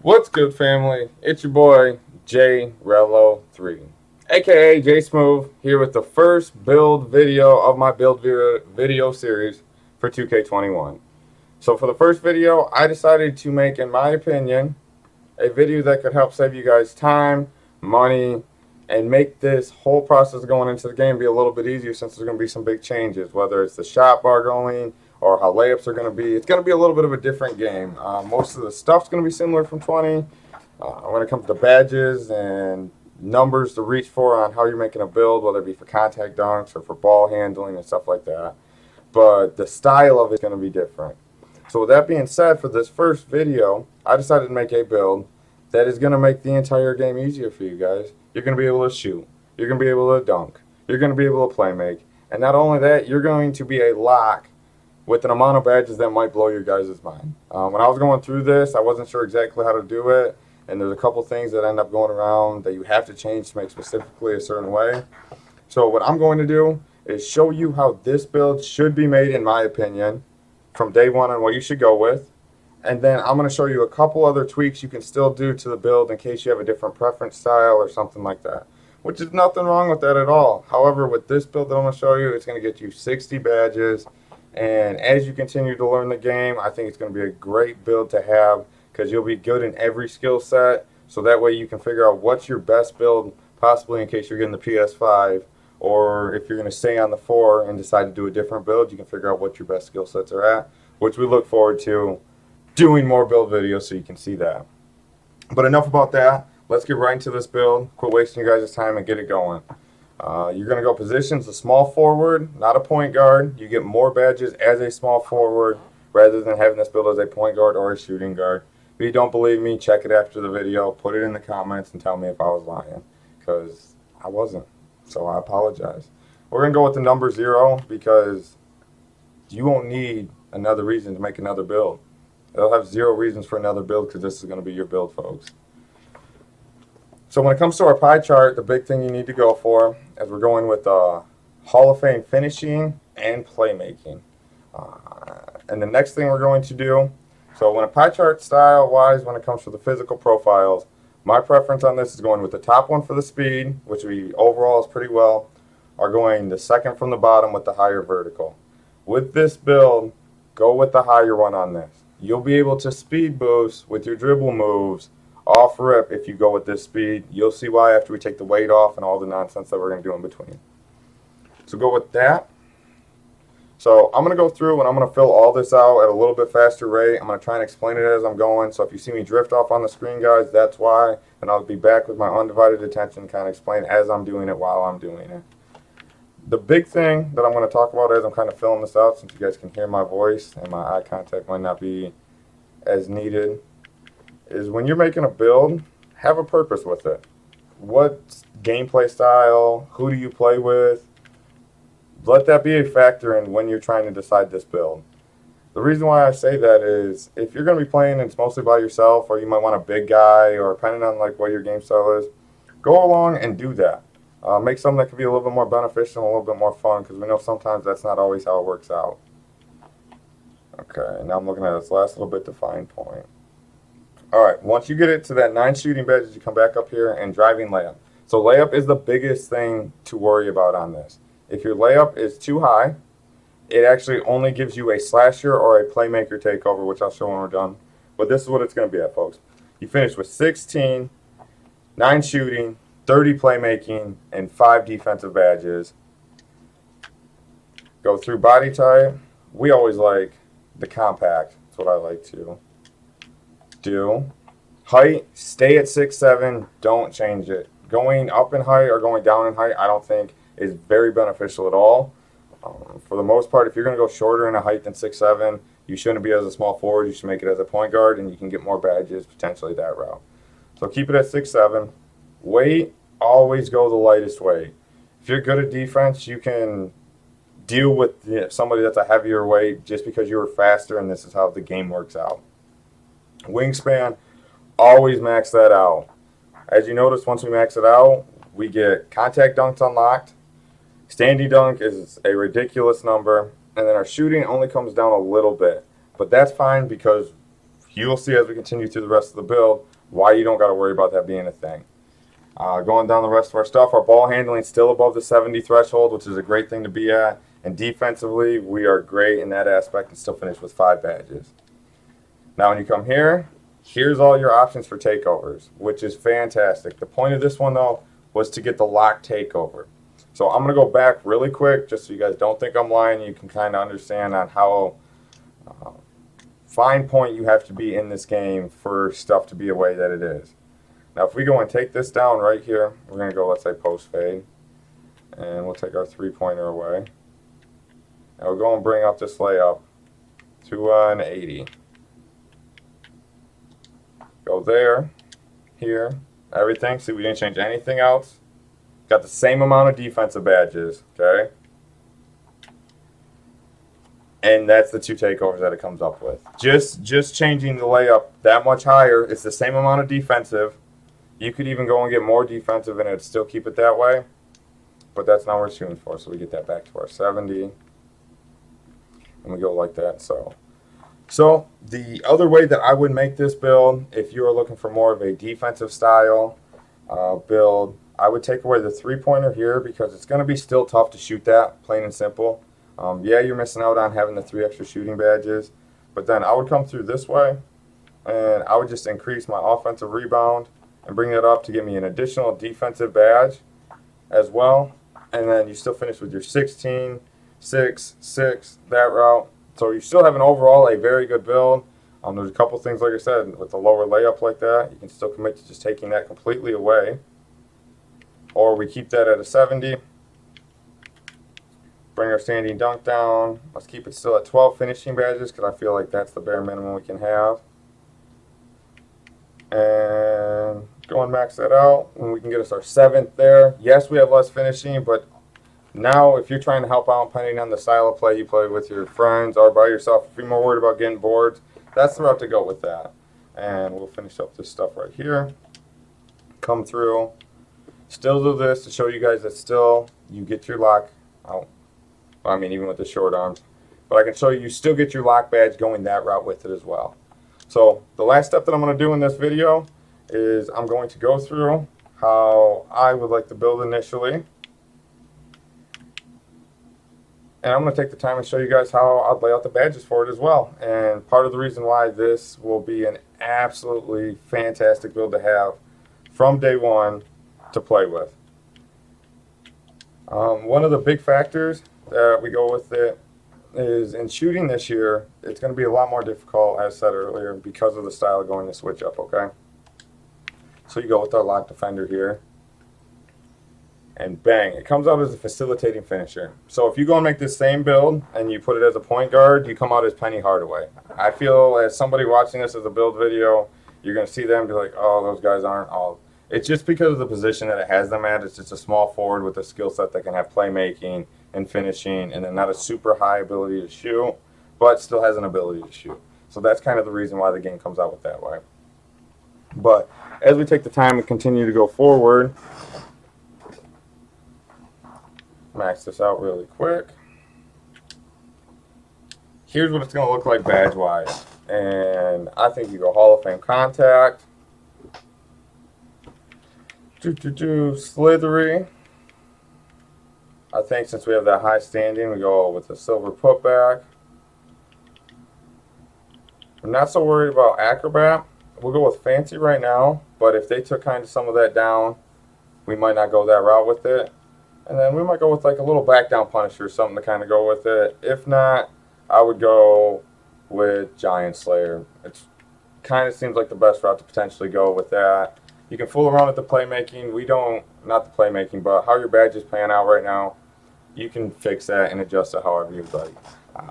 What's good, family? It's your boy J Rello 3, aka J Smooth, here with the first build video of my build video series for 2K21. So for the first video, I decided to make, in my opinion, a video that could help save you guys time, money, and make this whole process going into the game be a little bit easier, since there's going to be some big changes, whether it's the shot bar going or how layups are going to be. It's going to be a little bit of a different game. Most of the stuff's going to be similar from 20. When it comes to badges and numbers to reach for on how you're making a build, whether it be for contact dunks or for ball handling and stuff like that. But the style of it's going to be different. So with that being said, for this first video, I decided to make a build that is going to make the entire game easier for you guys. You're going to be able to shoot. You're going to be able to dunk. You're going to be able to play make. And not only that, you're going to be a lock with an amount of badges that might blow your guys' mind. When I was going through this, I wasn't sure exactly how to do it. And there's a couple things that end up going around that you have to change to make specifically a certain way. So what I'm going to do is show you how this build should be made, in my opinion, from day one, and what you should go with. And then I'm going to show you a couple other tweaks you can still do to the build in case you have a different preference style or something like that. Which is nothing wrong with that at all. However, with this build that I'm going to show you, it's going to get you 60 badges. And as you continue to learn the game, I think it's going to be a great build to have, because you'll be good in every skill set. So that way you can figure out what's your best build, possibly in case you're getting the PS5. Or if you're going to stay on the 4 and decide to do a different build, you can figure out what your best skill sets are at, which we look forward to doing more build videos so you can see that. But enough about that. Let's get right into this build. Quit wasting your guys' time and get it going. You're going to go positions, a small forward, not a point guard. You get more badges as a small forward rather than having this build as a point guard or a shooting guard. If you don't believe me, check it after the video. Put it in the comments and tell me if I was lying, because I wasn't. So I apologize. We're going to go with the number 0 because you won't need another reason to make another build. They'll have 0 reasons for another build, because this is going to be your build, folks. So when it comes to our pie chart, the big thing you need to go for is we're going with Hall of Fame finishing and playmaking. And the next thing we're going to do, so when a pie chart style-wise, when it comes to the physical profiles, my preference on this is going with the top one for the speed, which we overall is pretty well, or going the second from the bottom with the higher vertical. With this build, go with the higher one on this. You'll be able to speed boost with your dribble moves off rip if you go with this speed. You'll see why after we take the weight off and all the nonsense that we're going to do in between. So go with that. So I'm going to go through and I'm going to fill all this out at a little bit faster rate. I'm going to try and explain it as I'm going. So if you see me drift off on the screen, guys, that's why. And I'll be back with my undivided attention, kind of explain as I'm doing it while I'm doing it. The big thing that I'm going to talk about as I'm kind of filling this out, since you guys can hear my voice and my eye contact might not be as needed, is when you're making a build, have a purpose with it. What gameplay style? Who do you play with? Let that be a factor in when you're trying to decide this build. The reason why I say that is if you're going to be playing and it's mostly by yourself, or you might want a big guy, or depending on like what your game style is, go along and do that. Make something that could be a little bit more beneficial and a little bit more fun, because we know sometimes that's not always how it works out. Okay, now I'm looking at this last little bit defined point. Alright, once you get it to that 9 shooting badges, you come back up here and driving layup. So layup is the biggest thing to worry about on this. If your layup is too high, it actually only gives you a slasher or a playmaker takeover, which I'll show when we're done. But this is what it's going to be at, folks. You finish with 16, 9 shooting, 30 playmaking, and 5 defensive badges. Go through body type. We always like the compact. That's what I like to do. Height, stay at 6'7", don't change it. Going up in height or going down in height, I don't think is very beneficial at all. For the most part, if you're going to go shorter in a height than 6'7", you shouldn't be as a small forward. You should make it as a point guard, and you can get more badges potentially that route. So keep it at 6'7". Weight, always go the lightest weight. If you're good at defense, you can deal with somebody that's a heavier weight just because you were faster, and this is how the game works out. Wingspan, always max that out. As you notice, once we max it out, we get contact dunks unlocked. Standing dunk is a ridiculous number. And then our shooting only comes down a little bit. But that's fine, because you'll see as we continue through the rest of the build, why you don't got to worry about that being a thing. Going down the rest of our stuff, our ball handling is still above the 70 threshold, which is a great thing to be at. And defensively, we are great in that aspect and still finish with 5 badges. Now when you come here, here's all your options for takeovers, which is fantastic. The point of this one, though, was to get the lock takeover. So I'm going to go back really quick just so you guys don't think I'm lying. You can kind of understand on how fine point you have to be in this game for stuff to be a way that it is. Now if we go and take this down right here, we're going to go, let's say, post fade. And we'll take our 3-pointer away. And we'll go and bring up this layup to an 80. Go there, here, everything. See, we didn't change anything else. Got the same amount of defensive badges, okay? And that's the 2 takeovers that it comes up with. Just changing the layup that much higher. It's the same amount of defensive. You could even go and get more defensive and it'd still keep it that way. But that's not what we're shooting for. So we get that back to our 70. And we go like that. So the other way that I would make this build, if you are looking for more of a defensive style build, I would take away the 3-pointer here because it's going to be still tough to shoot that, plain and simple. Yeah, you're missing out on having the 3 extra shooting badges, but then I would come through this way, and I would just increase my offensive rebound and bring it up to give me an additional defensive badge as well, and then you still finish with your 16, 6, 6, that route. So you still have an overall a very good build. There's a couple things, like I said, with the lower layup like that, you can still commit to just taking that completely away. Or we keep that at a 70. Bring our standing dunk down. Let's keep it still at 12 finishing badges because I feel like that's the bare minimum we can have. And go and max that out, and we can get us our 7th there. Yes, we have less finishing, but now if you're trying to help out, depending on the style of play you play with your friends or by yourself, if you're more worried about getting boards, that's the route to go with that. And we'll finish up this stuff right here. Come through. Still do this to show you guys that still you get your lock out. I mean, even with the short arms. But I can show you still get your lock badge going that route with it as well. So the last step that I'm going to do in this video is I'm going to go through how I would like to build initially. And I'm going to take the time and show you guys how I'd lay out the badges for it as well. And part of the reason why this will be an absolutely fantastic build to have from day one to play with. One of the big factors that we go with it is in shooting this year, it's going to be a lot more difficult, as said earlier, because of the style of going to switch up, okay? So you go with our lock defender here. And bang, it comes out as a facilitating finisher. So if you go and make this same build and you put it as a point guard, you come out as Penny Hardaway. I feel as somebody watching this as a build video, you're going to see them and be like, oh, those guys aren't all. It's just because of the position that it has them at. It's just a small forward with a skill set that can have playmaking and finishing, and then not a super high ability to shoot, but still has an ability to shoot. So that's kind of the reason why the game comes out with that way. But as we take the time and continue to go forward, max this out really quick. Here's what it's going to look like badge-wise. And I think you go Hall of Fame contact. Slithery. I think since we have that high standing, we go with the silver putback. I'm not so worried about acrobat. We'll go with fancy right now, but if they took kind of some of that down, we might not go that route with it. And then we might go with like a little back down punisher or something to kind of go with it. If not, I would go with Giant Slayer. It kind of seems like the best route to potentially go with that. You can fool around with the playmaking. We don't, not the playmaking, but how your badges pan out right now, you can fix that and adjust it however you'd like.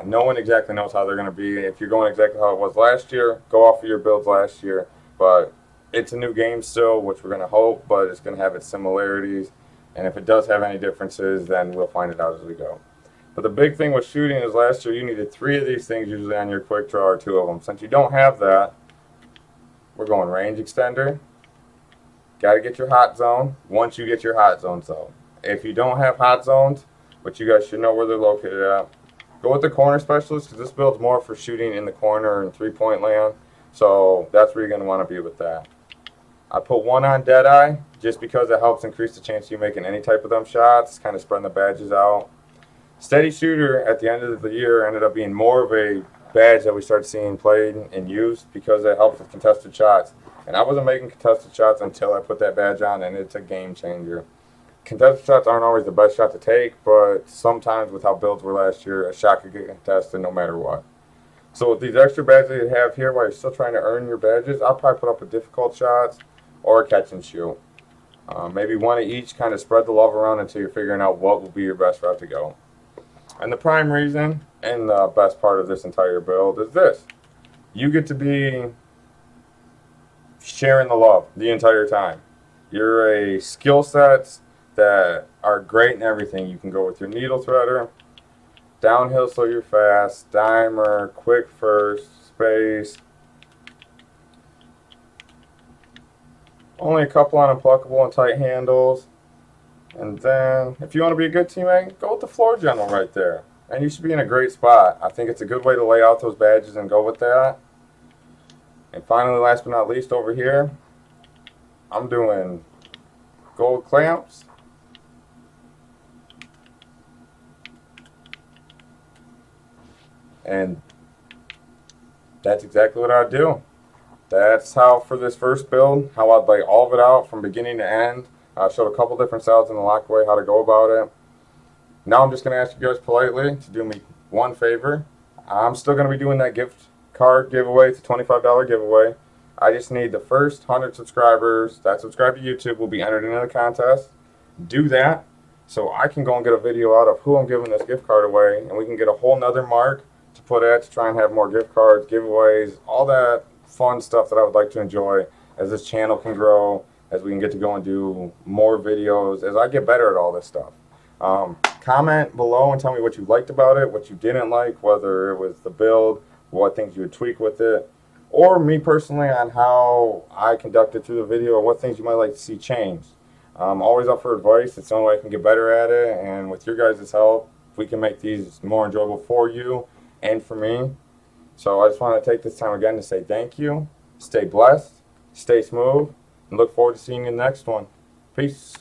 No one exactly knows how they're going to be. If you're going exactly how it was last year, go off of your builds last year. But it's a new game still, which we're going to hope, but it's going to have its similarities. And if it does have any differences, then we'll find it out as we go. But the big thing with shooting is last year you needed 3 of these things usually on your quick draw, or 2 of them. Since you don't have that, we're going range extender. Got to get your hot zone once you get your hot zones though. If you don't have hot zones, which you guys should know where they're located at, go with the corner specialist because this build's more for shooting in the corner and 3-point land. So that's where you're going to want to be with that. I put one on Deadeye just because it helps increase the chance of you making any type of them shots, kind of spreading the badges out. Steady Shooter at the end of the year ended up being more of a badge that we started seeing played and used because it helps with contested shots. And I wasn't making contested shots until I put that badge on, and it's a game changer. Contested shots aren't always the best shot to take, but sometimes with how builds were last year, a shot could get contested no matter what. So with these extra badges that you have here, while you're still trying to earn your badges, I'll probably put up a difficult shots or a catch and shoot. Maybe one of each, kind of spread the love around until you're figuring out what will be your best route to go. And the prime reason and the best part of this entire build is this. You get to be sharing the love the entire time. You're a skill sets that are great in everything. You can go with your needle threader, downhill so you're fast, dimer, quick first, space. Only a couple on unpluckable and tight handles. And then, if you want to be a good teammate, go with the floor general right there. And you should be in a great spot. I think it's a good way to lay out those badges and go with that. And finally, last but not least, over here, I'm doing gold clamps. And that's exactly what I'd do. That's how, for this first build, how I'd lay all of it out from beginning to end. I showed a couple different styles in the lockaway, how to go about it. Now I'm just going to ask you guys politely to do me one favor. I'm still going to be doing that gift card giveaway. It's a $25 giveaway. I just need the first 100 subscribers that subscribe to YouTube will be entered into the contest. Do that so I can go and get a video out of who I'm giving this gift card away, and we can get a whole nother mark to put at to try and have more gift cards, giveaways, all that fun stuff that I would like to enjoy as this channel can grow, as we can get to go and do more videos, as I get better at all this stuff. Comment below and tell me what you liked about it, what you didn't like, whether it was the build, what things you would tweak with it, or me personally on how I conducted through the video, or what things you might like to see changed. I'm always up for advice. It's the only way I can get better at it, and with your guys' help, we can make these more enjoyable for you and for me. So I just want to take this time again to say thank you, stay blessed, stay smooth, and look forward to seeing you in the next one. Peace.